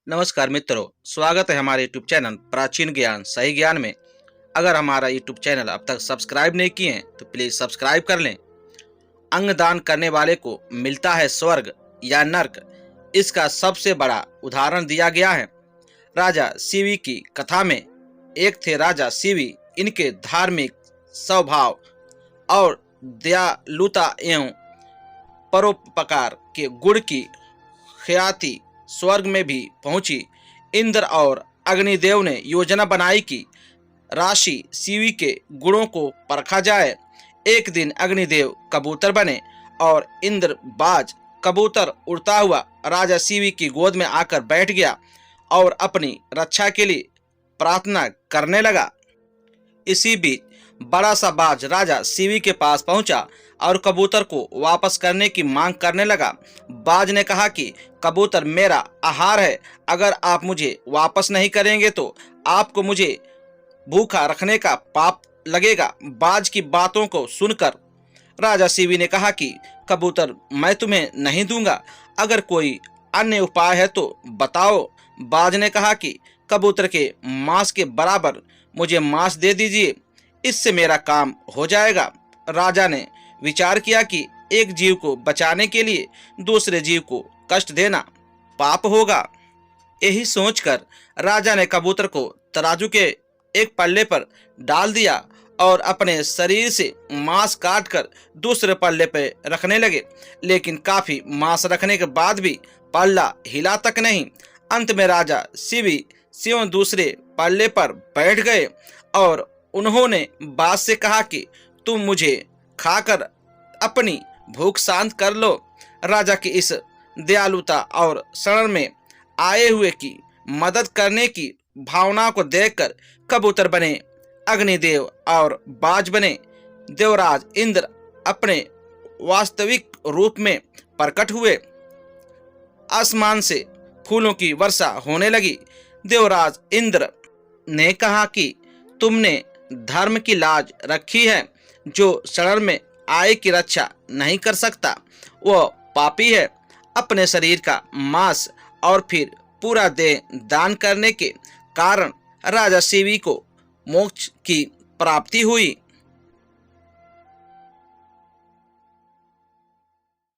नमस्कार मित्रों, स्वागत है हमारे यूट्यूब चैनल प्राचीन ज्ञान सही ज्ञान में। अगर हमारा यूट्यूब चैनल अब तक सब्सक्राइब नहीं किए हैं तो प्लीज़ सब्सक्राइब कर लें। अंग दान करने वाले को मिलता है स्वर्ग या नर्क, इसका सबसे बड़ा उदाहरण दिया गया है राजा शिवी की कथा में। एक थे राजा शिवी, इनके धार्मिक स्वभाव और दयालुता एवं परोपकार के गुण की ख्याति स्वर्ग में भी पहुंची। इंद्र और अग्निदेव ने योजना बनाई कि राशि शिवी के गुणों को परखा जाए। एक दिन अग्निदेव कबूतर बने और इंद्र बाज कबूतर उड़ता हुआ राजा शिवी की गोद में आकर बैठ गया और अपनी रक्षा के लिए प्रार्थना करने लगा। इसी बीच बड़ा सा बाज राजा शिवी के पास पहुंचा और कबूतर को वापस करने की मांग करने लगा। बाज ने कहा कि कबूतर मेरा आहार है, अगर आप मुझे वापस नहीं करेंगे तो आपको मुझे भूखा रखने का पाप लगेगा। बाज की बातों को सुनकर राजा शिवी ने कहा कि कबूतर मैं तुम्हें नहीं दूंगा, अगर कोई अन्य उपाय है तो बताओ। बाज ने कहा कि कबूतर के मांस के बराबर मुझे मांस दे दीजिए, इससे मेरा काम हो जाएगा। राजा ने विचार किया कि एक जीव को बचाने के लिए दूसरे जीव को कष्ट देना पाप होगा। यही सोचकर राजा ने कबूतर को तराजू के एक पल्ले पर डाल दिया और अपने शरीर से मांस काटकर दूसरे पल्ले पर रखने लगे। लेकिन काफी मांस रखने के बाद भी पल्ला हिला तक नहीं। अंत में राजा शिवी स्वयं दूसरे पल्ले पर बैठ गए और उन्होंने बाज से कहा कि तुम मुझे खाकर अपनी भूख शांत कर लो। राजा की इस दयालुता और शरण में आए हुए की मदद करने की भावना को देखकर कबूतर बने अग्निदेव और बाज बने देवराज इंद्र अपने वास्तविक रूप में प्रकट हुए। आसमान से फूलों की वर्षा होने लगी। देवराज इंद्र ने कहा कि तुमने धर्म की लाज रखी है। जो शरण में आय की रक्षा नहीं कर सकता वह पापी है। अपने शरीर का मांस और फिर पूरा देह दान करने के कारण राजा शिवी को मोक्ष की प्राप्ति हुई।